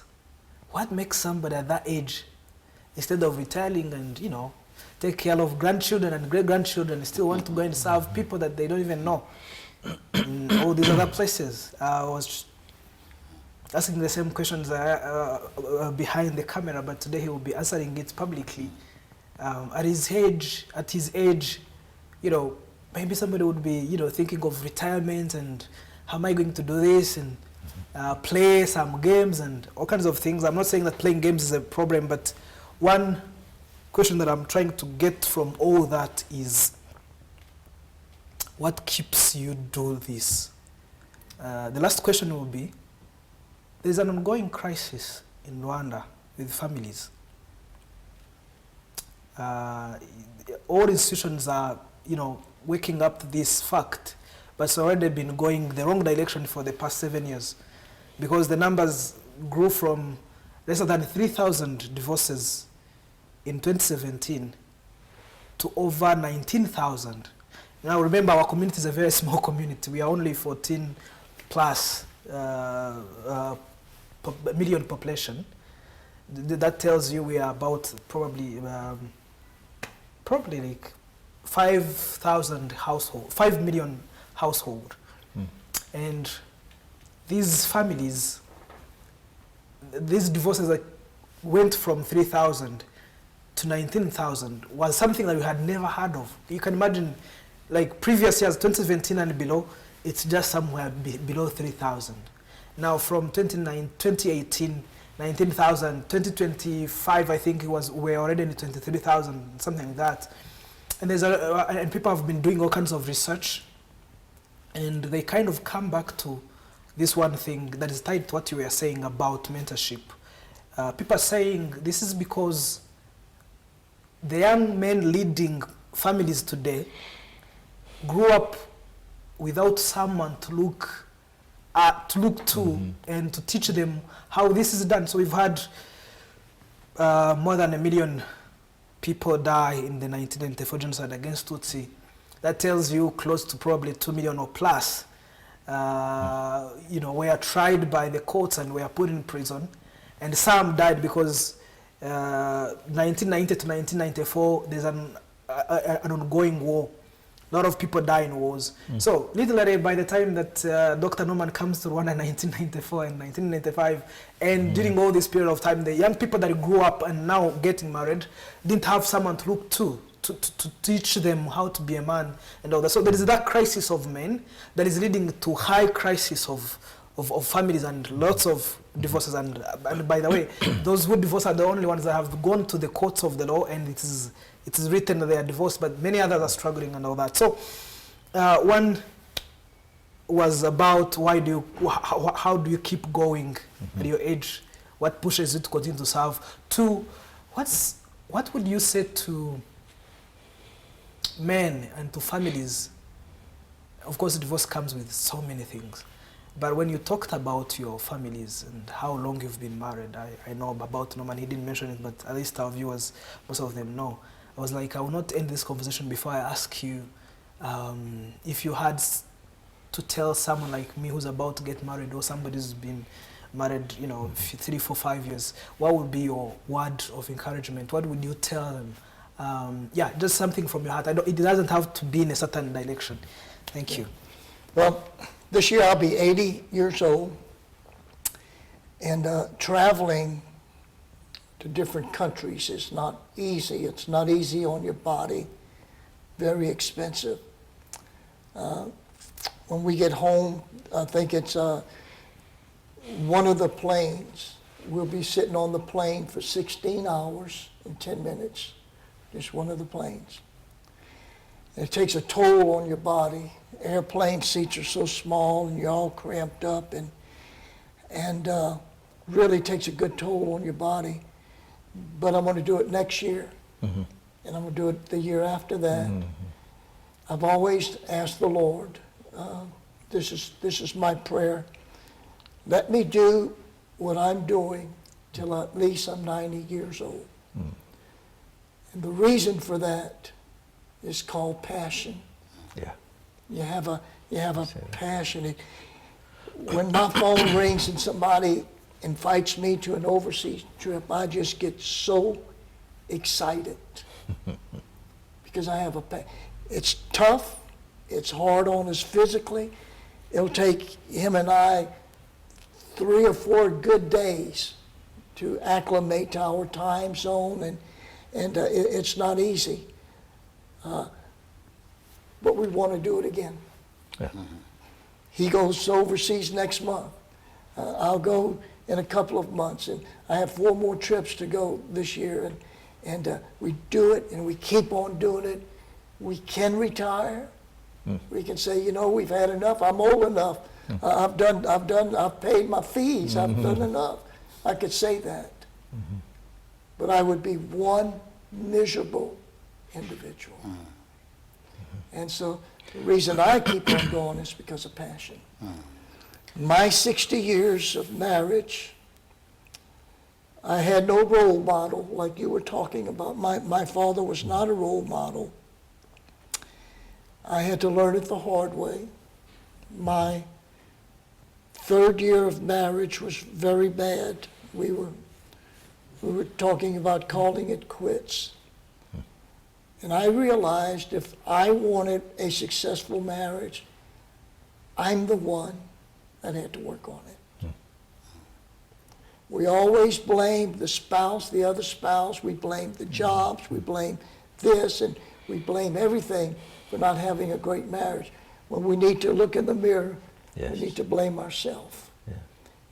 Speaker 1: what makes somebody at that age, instead of retiring and, you know, take care of grandchildren and great-grandchildren, still want to go and serve people that they don't even know in all these other places? I was asking the same questions behind the camera, but today he will be answering it publicly. At his age, you know, maybe somebody would be, you know, thinking of retirement and how am I going to do this and play some games and all kinds of things. I'm not saying that playing games is a problem, but one question that I'm trying to get from all that is, what keeps you do this? The last question will be, there's an ongoing crisis in Rwanda with families. All institutions are, you know, waking up to this fact, but it's already been going the wrong direction for the past 7 years, because the numbers grew from less than 3,000 divorces in 2017 to over 19,000. Now remember, our community is a very small community. We are only 14 plus million population. That tells you we are about probably like 5,000 household, 5 million household. And these families, these divorces that went from 3,000 to 19,000 was something that we had never heard of. You can imagine, like previous years, 2017 and below, it's just somewhere below 3,000. Now from 2018, 19,000, 2025, I think we're already in 23,000, something like that. And and people have been doing all kinds of research, and they kind of come back to this one thing that is tied to what you were saying about mentorship. People are saying this is because the young men leading families today grew up without someone to look to and to teach them how this is done. So we've had more than 1 million people die in the 1994 genocide against Tutsi. That tells you close to probably 2 million or plus, you know, were tried by the courts and were put in prison. And some died because 1990 to 1994, there's an ongoing war. A lot of people die in wars. So literally by the time that Dr. Norman comes to Rwanda in 1994 and 1995, and during all this period of time, the young people that grew up and now getting married didn't have someone to look to teach them how to be a man and all that. So there is that crisis of men that is leading to high crisis of families and lots of divorces. And by the way, those who divorce are the only ones that have gone to the courts of the law, and it is written that they are divorced, but many others are struggling and all that. So one was about how do you keep going at your age? What pushes you to continue to serve? 2, what would you say to men and to families? Of course, divorce comes with so many things. But when you talked about your families and how long you've been married, I know about Norman, he didn't mention it, but at least our viewers, most of them know. I was like, I will not end this conversation before I ask you if you had to tell someone like me who's about to get married, or somebody who's been married, you know, 3, 4, 5 years, what would be your word of encouragement? What would you tell them Yeah, just something from your heart. It doesn't have to be in a certain direction. Thank you.
Speaker 3: Well, this year I'll be 80 years old, and traveling to different countries is not easy. It's not easy on your body, very expensive. When we get home, I think it's one of the planes. We'll be sitting on the plane for 16 hours and 10 minutes, just one of the planes. And it takes a toll on your body. Airplane seats are so small and you're all cramped up, and really takes a good toll on your body. But I'm going to do it next year, and I'm going to do it the year after that. I've always asked the Lord, this is my prayer, let me do what I'm doing till at least I'm 90 years old. And the reason for that is called passion.
Speaker 4: Yeah.
Speaker 3: You have a passion. When my phone rings and somebody invites me to an overseas trip, I just get so excited because I have it's tough, it's hard on us physically. It'll take him and I 3 or 4 good days to acclimate to our time zone, and it's not easy. But we want to do it again.
Speaker 4: Yeah.
Speaker 3: He goes overseas next month. I'll go in a couple of months, and I have 4 more trips to go this year, and we do it, and we keep on doing it. We can retire. We can say, you know, we've had enough. I'm old enough. I've paid my fees. I've done enough. I could say that. But I would be one miserable individual. And so the reason I keep on going is because of passion. My 60 years of marriage, I had no role model like you were talking about. My father was not a role model. I had to learn it the hard way. My 3rd year of marriage was very bad. We were talking about calling it quits. And I realized if I wanted a successful marriage, I'm the one that had to work on it. We always blame the spouse, the other spouse. We blame the jobs. We blame this, and we blame everything for not having a great marriage. When we need to look in the mirror,
Speaker 4: Yes.
Speaker 3: we need to blame ourselves.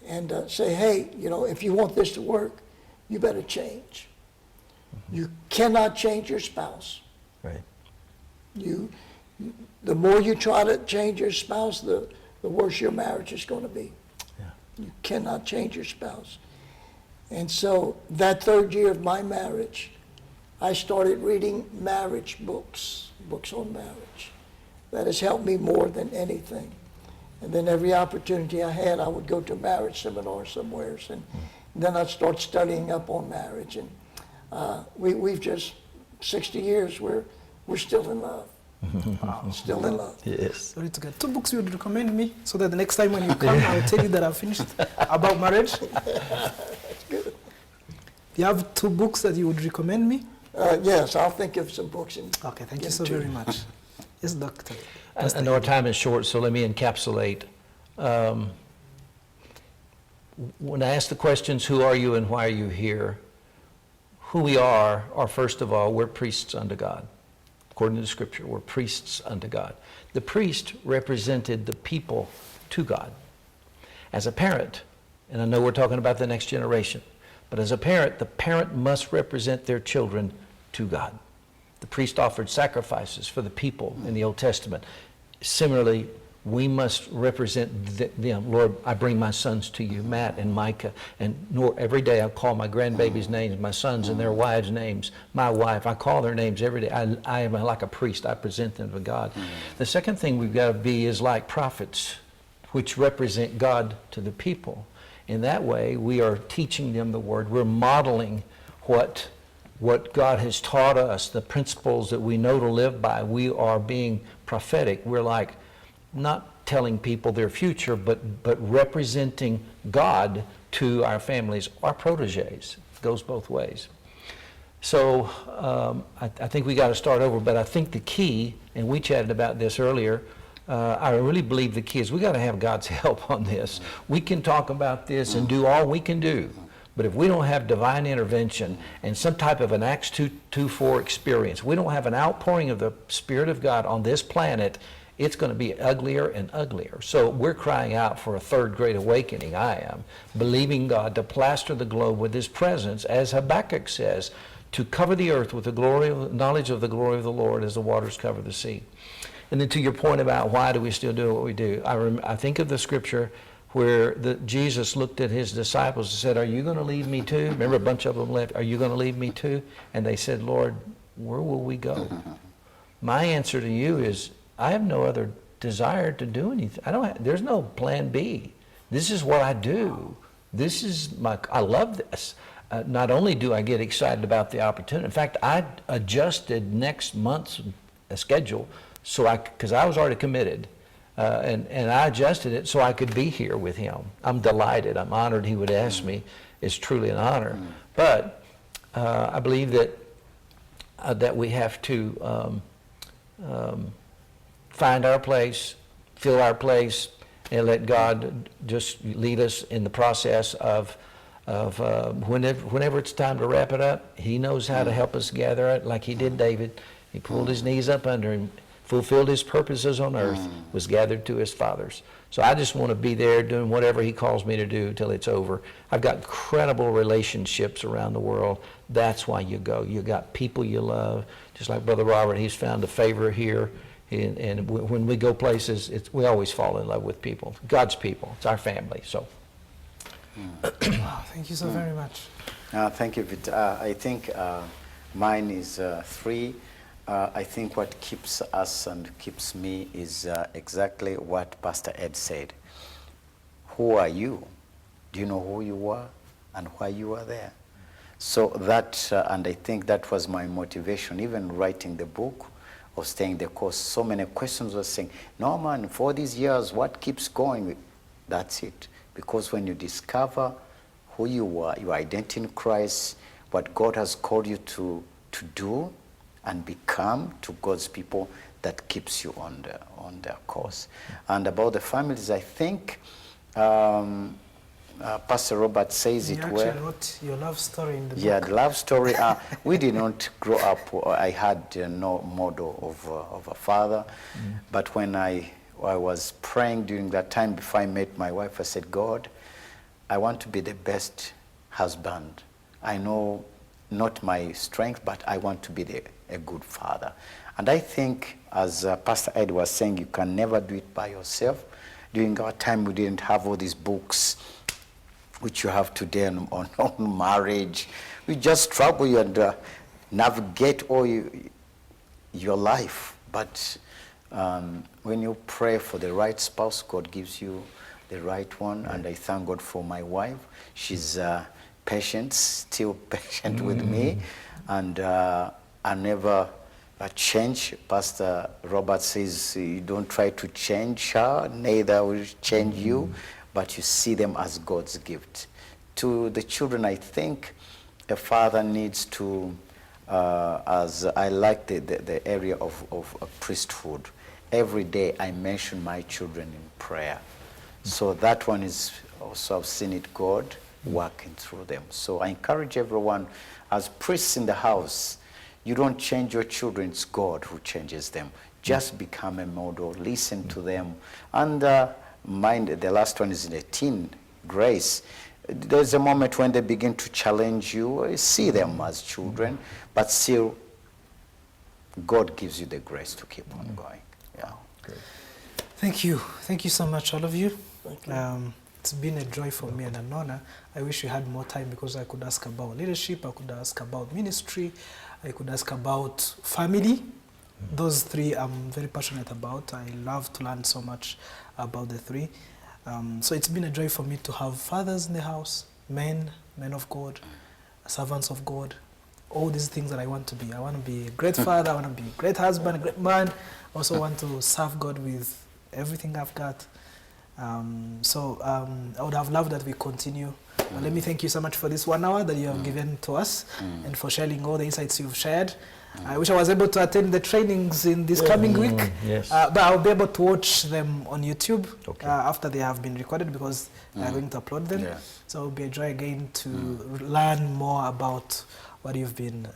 Speaker 3: And say, hey, you know, if you want this to work, you better change. You cannot change your spouse.
Speaker 4: Right.
Speaker 3: The more you try to change your spouse, the worse your marriage is going to be.
Speaker 4: Yeah.
Speaker 3: You cannot change your spouse. And so that 3rd year of my marriage, I started reading marriage books on marriage. That has helped me more than anything. And then every opportunity I had, I would go to a marriage seminar somewhere, and then I'd start studying up on marriage. And we've just 60 years, we're still in love. Still in love.
Speaker 4: Yes.
Speaker 1: Sorry to get 2 books you would recommend me, so that the next time when you come, I'll tell you that I've finished about marriage.
Speaker 3: Good.
Speaker 1: Do you have 2 books that you would recommend me?
Speaker 3: Yes, I'll think of some books.
Speaker 1: Okay, thank you so very much. Yes, Doctor.
Speaker 4: I know our time is short, so let me encapsulate. When I ask the questions, who are you and why are you here? Who we are first of all, we're priests unto God. According to Scripture, we're priests unto God. The priest represented the people to God. As a parent, and I know we're talking about the next generation, but as a parent, the parent must represent their children to God. The priest offered sacrifices for the people in the Old Testament. Similarly, we must represent them. Lord, I bring my sons to you, Matt and Micah, and every day I call my grandbabies' names, my sons and their wives' names, my wife. I call their names every day. I am like a priest. I present them to God. The second thing we've got to be is like prophets, which represent God to the people. In that way, we are teaching them the word. We're modeling what God has taught us, the principles that we know to live by. We are being prophetic. We're like not telling people their future, but representing God to our families, our proteges. It goes both ways. So I think we got to start over, but I think the key, and we chatted about this earlier, I really believe the key is we got to have God's help on this. We can talk about this and do all we can do, but if we don't have divine intervention and some type of an Acts 2:4 experience, we don't have an outpouring of the Spirit of God on this planet, it's going to be uglier and uglier. So we're crying out for a third great awakening, I am, believing God to plaster the globe with His presence, as Habakkuk says, to cover the earth with the knowledge of the glory of the Lord as the waters cover the sea. And then to your point about why do we still do what we do, I think of the scripture where Jesus looked at His disciples and said, are you going to leave me too? Remember, a bunch of them left. Are you going to leave me too? And they said, Lord, where will we go? My answer to you is, I have no other desire to do anything. There's no plan B. This is what I do. This is I love this. Not only do I get excited about the opportunity, in fact, I adjusted next month's schedule because I was already committed, and I adjusted it so I could be here with him. I'm delighted. I'm honored he would ask me. It's truly an honor. But I believe that we have to find our place, fill our place, and let God just lead us in the process of whenever it's time to wrap it up. He knows how to help us gather it, like He did David. He pulled his knees up under him, fulfilled his purposes on earth, was gathered to his fathers. So I just want to be there doing whatever He calls me to do till it's over. I've got incredible relationships around the world. That's why you go. You got people you love. Just like Brother Robert, he's found a favor here. And when we go places, we always fall in love with people. God's people. It's our family. So.
Speaker 1: Wow, thank you so very much.
Speaker 2: Thank you. I think mine is 3. I think what keeps us and keeps me is exactly what Pastor Ed said. Who are you? Do you know who you are and why you are there? So that, and I think that was my motivation, even writing the book or staying the course. So many questions were saying, no man, for these years, what keeps going? That's it. Because when you discover who you are, your identity in Christ, what God has called you to do and become to God's people, that keeps you on their course. And about the families, I think Pastor Robert says it well.
Speaker 1: You actually wrote your love story in the book.
Speaker 2: Yeah, the love story. We did not grow up. I had no model of a father. But when I was praying during that time before I met my wife, I said, God, I want to be the best husband. I know not my strength, but I want to be a good father. And I think, as Pastor Ed was saying, you can never do it by yourself. During our time, we didn't have all these books which you have today on marriage. We just struggle and navigate all your life. But when you pray for the right spouse, God gives you the right one. And I thank God for my wife. She's patient, still patient with me. And I never change. Pastor Robert says, you don't try to change her, neither will change you, but you see them as God's gift. To the children, I think a father needs to, as I like the area of priesthood, every day I mention my children in prayer. So that one is also, I've seen it, God working through them. So I encourage everyone, as priests in the house, you don't change your children, it's God who changes them. Just become a model, listen to them. And mind, the last one is in the teen, grace. There's a moment when they begin to challenge you, see them as children, but still God gives you the grace to keep on going. Yeah.
Speaker 4: Great.
Speaker 1: Thank you. Thank you so much, all of you.
Speaker 3: Thank you.
Speaker 1: It's been a joy for me and an honor. I wish we had more time because I could ask about leadership, I could ask about ministry, I could ask about family. Those 3 I'm very passionate about. I love to learn so much about the 3. So it's been a joy for me to have fathers in the house, men of God, servants of God, all these things that I want to be. I want to be a great father, I want to be a great husband, a great man. I also want to serve God with everything I've got. I would have loved that we continue Let me thank you so much for this 1 hour that you have given to us and for sharing all the insights you've shared. I wish I was able to attend the trainings in this coming week,
Speaker 4: yes.
Speaker 1: but I'll be able to watch them on YouTube
Speaker 4: Okay.
Speaker 1: after they have been recorded because they are going to upload them.
Speaker 2: Yeah.
Speaker 1: So it'll be a joy again to learn more about what you've been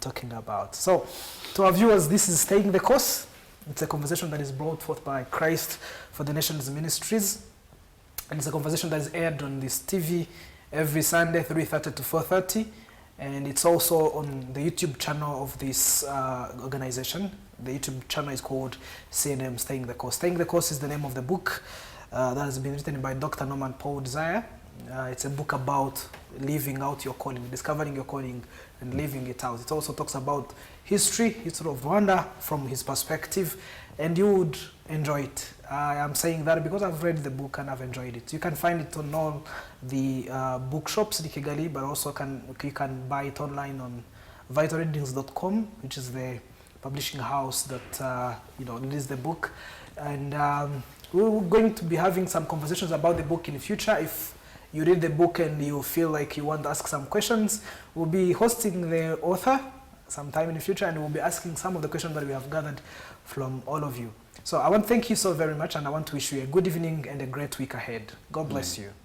Speaker 1: talking about. So to our viewers, this is Staying the Course. It's a conversation that is brought forth by Christ for the Nations Ministries. And it's a conversation that is aired on this TV every Sunday, 3:30 to 4:30. And it's also on the YouTube channel of this organization. The YouTube channel is called CNM Staying the Course. Staying the Course is the name of the book that has been written by Dr. Norman Paul Desire. It's a book about living out your calling, discovering your calling and living it out. It also talks about history of Rwanda from his perspective, and you would enjoy it. I am saying that because I've read the book and I've enjoyed it. You can find it on all the bookshops in Kigali, but also you can buy it online on vitalreadings.com, which is the publishing house that released the book. And we're going to be having some conversations about the book in the future. If you read the book and you feel like you want to ask some questions, we'll be hosting the author sometime in the future, and we'll be asking some of the questions that we have gathered from all of you. So I want to thank you so very much, and I want to wish you a good evening and a great week ahead. God bless you.